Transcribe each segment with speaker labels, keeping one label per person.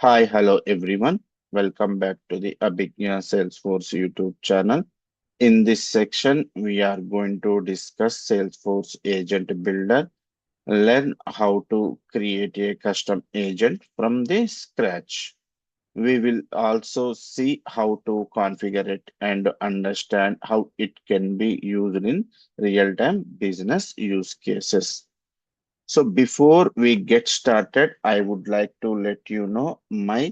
Speaker 1: Hi, hello everyone. Welcome back to the Abhigya Salesforce YouTube channel. In this section, we are going to discuss Salesforce Agent Builder, learn how to create a custom agent from the scratch. We will also see how to configure it and understand how it can be used in real-time business use cases. So before we get started, I would like to let you know my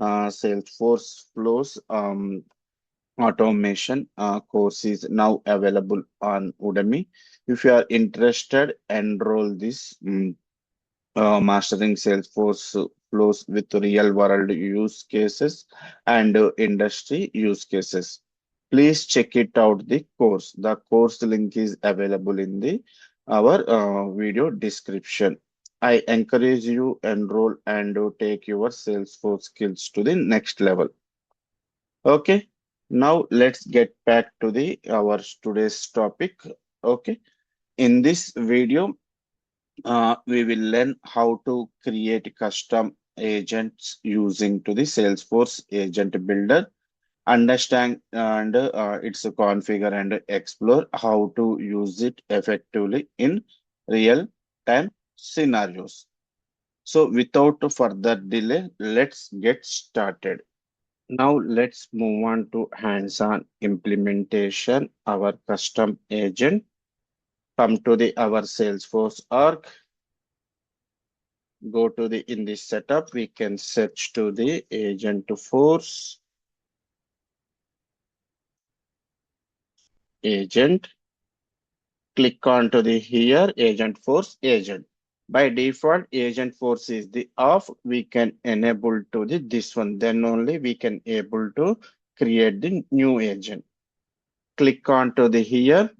Speaker 1: Salesforce Flows automation course is now available on Udemy. If you are interested, enroll this mastering Salesforce flows with real world use cases and industry use cases. Please check it out the course. The course link is available in the our video description. I encourage you enroll and take your Salesforce skills to the next level. Okay. Now let's get back to the our today's topic. Okay. In this video, we will learn how to create custom agents using to the Salesforce Agent Builder, understand and its configure and explore how to use it effectively in real time scenarios. So without further delay, let's get started. Now let's move on to hands-on implementation, our custom agent. Come to the our Salesforce org. Go to the in this setup, we can search to the agent force agent. Click on to the here agent force agent. By default, agent force is the off. We can enable to the this one. Then only we can able to create the new agent. Click on to the here.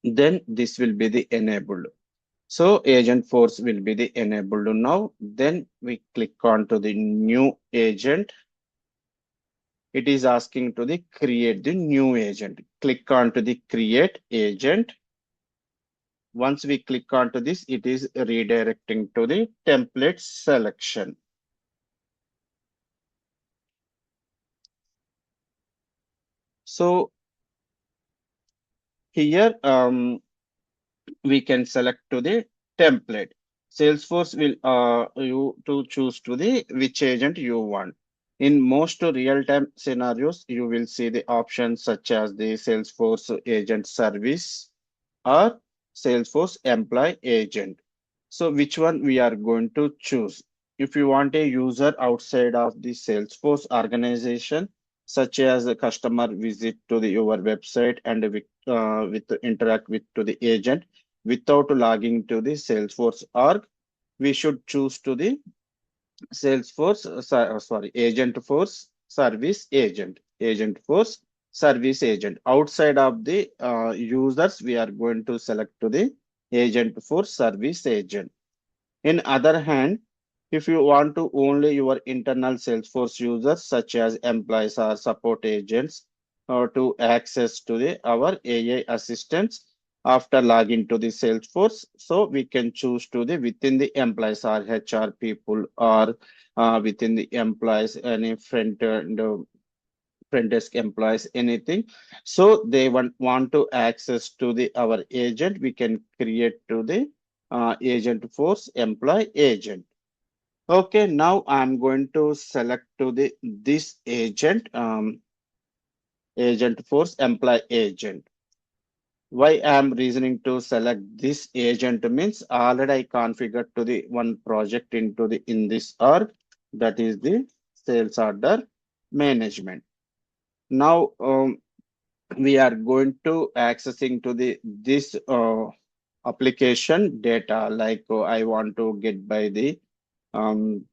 Speaker 1: Then this will be the enabled. So agent force will be the enabled now. Then we click on to the new agent. It is asking to the create the new agent. Click on to the create agent. Once we click on to this, it is redirecting to the template selection. So here we can select to the template. Salesforce will you to choose to the which agent you want. In most real-time scenarios, you will see the options such as the Salesforce agent service or Salesforce employee agent. So which one we are going to choose? If you want a user outside of the Salesforce organization, such as a customer visit to your website and with interact with to the agent without logging to the Salesforce org, we should choose to the Salesforce, sorry, Agent Force Service Agent, Agent Force Service Agent. Outside of the users, we are going to select to the Agent Force Service Agent. In other hand, if you want to only your internal Salesforce users, such as employees or support agents, or to access to the our AI assistants after login to the Salesforce, so we can choose to the within the employees or HR people or within the employees any front desk employees anything. So they want to access to the our agent, we can create to the agent force employee agent. Okay, now I'm going to select to the this agent, agent force employee agent. Why I'm reasoning to select this agent means already I configured to the one project into the in this org, that is the sales order management. Now we are going to accessing to the this application data, like I want to get by the um,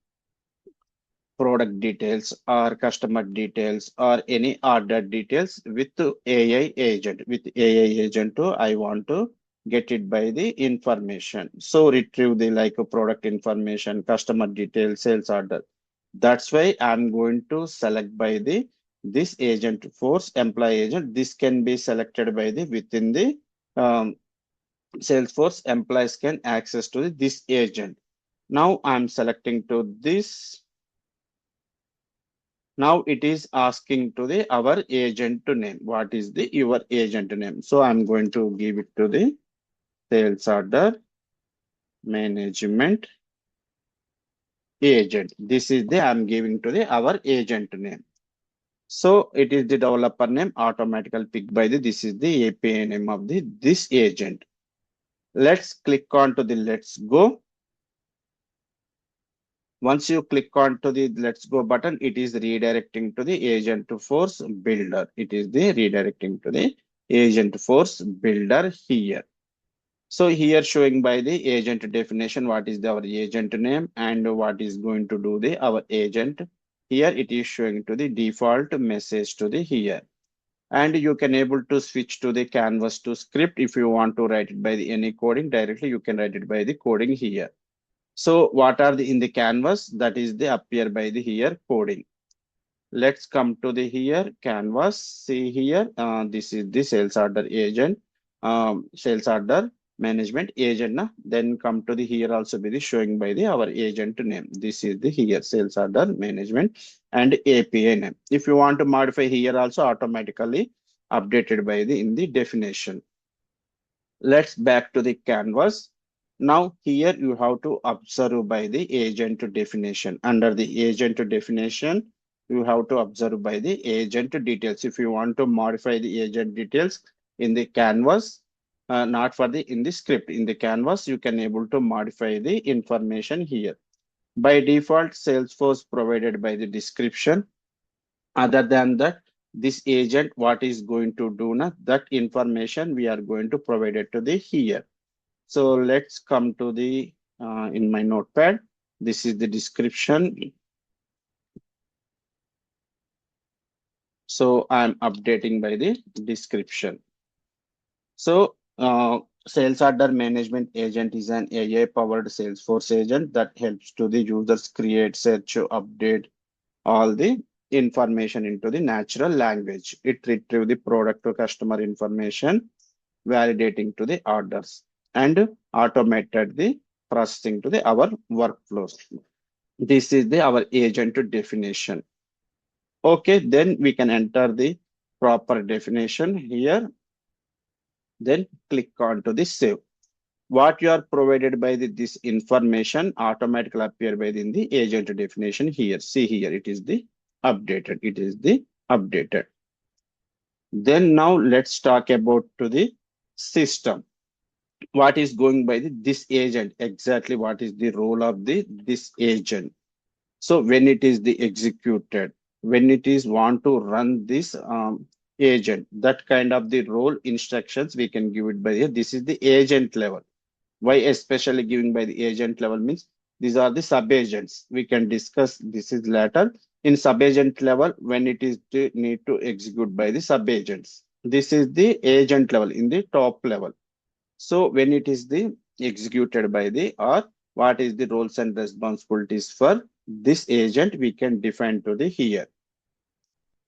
Speaker 1: product details or customer details or any order details with AI agent. With AI agent, I want to get it by the information. So retrieve the like product information, customer details, sales order. That's why I'm going to select by the this agent force employee agent. This can be selected by the within the um, Salesforce employees can access to this agent. Now I'm selecting to this. Now it is asking to the our agent name. What is the your agent name? So I'm going to give it to the sales order management agent. This is the I'm giving to the our agent name. So it is the developer name automatically picked by the this is the API name of the this agent. Let's click on to the let's go. Once you click on to the let's go button, it is redirecting to the agent force builder. It is the redirecting to the agent force builder here. So here showing by the agent definition, what is our agent name and what is going to do the our agent. Here it is showing to the default message to the here. And you can able to switch to the canvas to script. If you want to write it by the any coding directly, you can write it by the coding here. So what are the in the canvas, that is the appear by the here coding. Let's come to the here canvas. See here, this is the sales order agent, sales order management agent. Then come to the here also be the showing by the our agent name. This is the here sales order management and API name. If you want to modify here also automatically updated by the in the definition. Let's back to the canvas. Now here you have to observe by the agent definition. Under the agent definition, you have to observe by the agent details. If you want to modify the agent details in the canvas, not for the in the script, in the canvas, you can able to modify the information here. By default, Salesforce provided by the description. Other than that, this agent, what is going to do now, that information we are going to provide it to the here. So let's come to the in my notepad. This is the description. So I'm updating by the description. So sales order management agent is an AI powered Salesforce agent that helps to the users create, search, update all the information into the natural language. It retrieves the product to customer information, validating to the orders, and automated the processing to the our workflows. This is the our agent definition. Okay, then we can enter the proper definition here. Then click on to the save. What you are provided by this information automatically appear by the agent definition here. See here, it is the updated. It is the updated. Then now let's talk about to the system. What is going by this agent, exactly what is the role of the this agent. So when it is the executed, when it is want to run this agent, that kind of the role instructions we can give it by here. This is the agent level. Why especially giving by the agent level means these are the subagents. We can discuss this is later. In subagent level, when it is to need to execute by the subagents, this is the agent level in the top level. So when it is the executed by the or what is the roles and responsibilities for this agent, we can define to the here.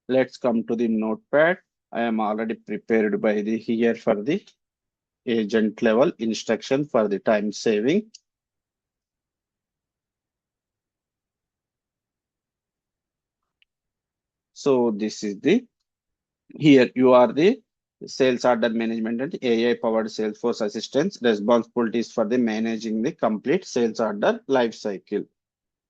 Speaker 1: Let's come to the notepad. I am already prepared by the here for the agent level instruction for the time saving. So this is the here you are the sales order management and AI powered Salesforce assistants responsibilities for the managing the complete sales order life cycle.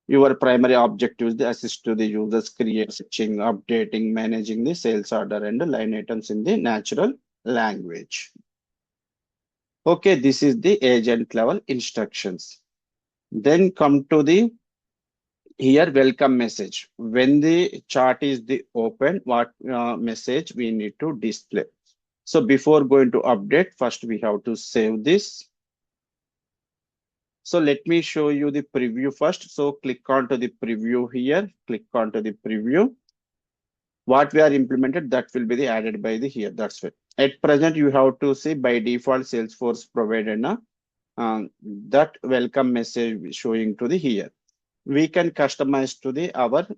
Speaker 1: Your primary objective is to assist to the users creating, updating, managing the sales order and line items in the natural language. Okay, this is the agent level instructions. Then come to the here welcome message. When the chart is the open, what message we need to display. So before going to update, first we have to save this. So let me show you the preview first. So click on to the preview here, click on to the preview. What we are implemented, that will be the added by the here. That's it. At present, you have to see by default Salesforce provided that welcome message showing to the here. We can customize to the our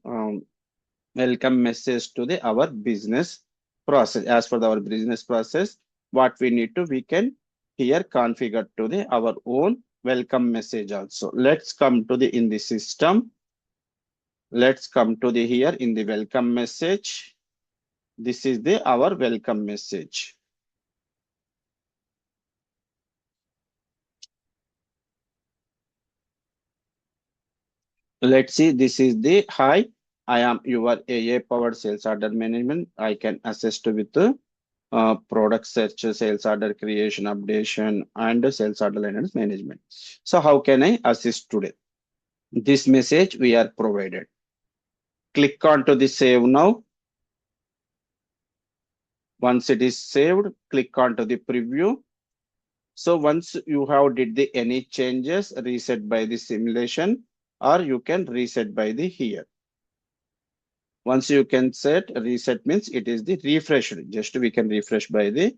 Speaker 1: welcome message to the our business process. As for our business process, what we need to, we can here configure to the our own welcome message also. Let's come to the in the system. Let's come to the here in the welcome message. This is the our welcome message. Let's see, this is the hi. I am your AA powered sales order management. I can assist with the product search, sales order creation, updation, and sales order lines management. So how can I assist today? This message we are provided. Click on to the save now. Once it is saved, click on to the preview. So once you have did the any changes, reset by the simulation, or you can reset by the here. Once you can set reset means it is the refreshed. Just we can refresh by the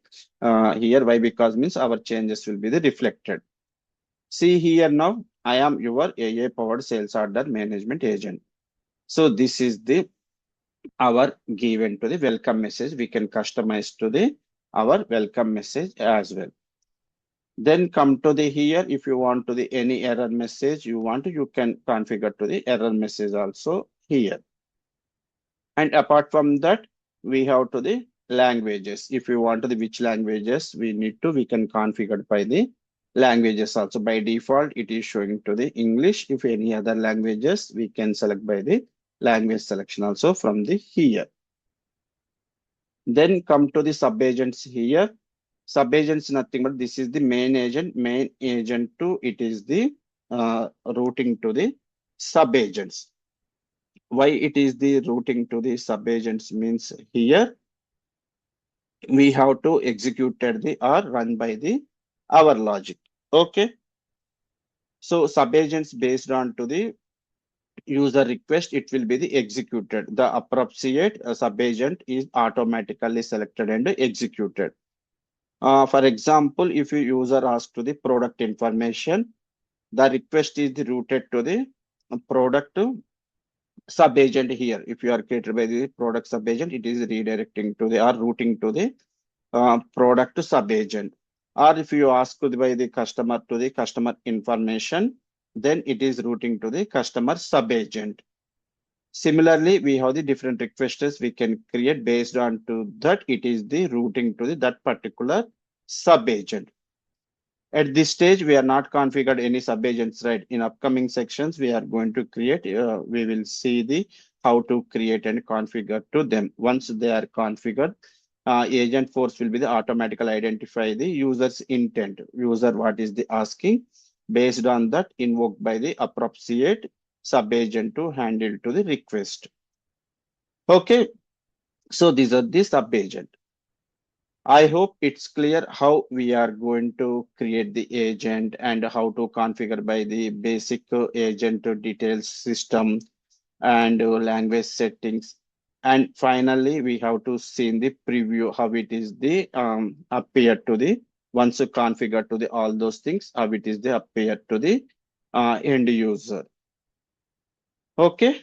Speaker 1: here. Why? Because means our changes will be the reflected. See here now, I am your AI powered sales order management agent. So this is the our given to the welcome message. We can customize to the our welcome message as well. Then come to the here. If you want to the any error message you want, you can configure to the error message also here. And apart from that, we have to the languages. If you want to the which languages we need to, we can configure by the languages also. By default, it is showing to the English. If any other languages, we can select by the language selection also from the here. Then come to the subagents here. Subagents nothing but this is the main agent. Main agent to it is the routing to the subagents. Why it is the routing to the subagents means here we have to execute the or run by the our logic. Okay. So subagents based on to the user request, it will be the executed. The appropriate subagent is automatically selected and executed. For example, if you user asks to the product information, the request is routed to the product subagent here. If you are created by the product subagent, it is redirecting to the or routing to the product subagent. Or if you ask by the customer to the customer information, then it is routing to the customer subagent. Similarly, we have the different requests we can create based on to that it is the routing to the that particular subagent. At this stage, we are not configured any subagents, right? In upcoming sections, we are going to create, we will see the how to create and configure to them. Once they are configured, Agentforce will be the automatically identify the user's intent, user what is the asking. Based on that, invoked by the appropriate subagent to handle to the request. Okay, so these are the subagent. I hope it's clear how we are going to create the agent and how to configure by the basic agent details system and language settings. And finally, we have to see in the preview how it is the appear to the once you configure to the all those things, how it is the appear to the end user. Okay,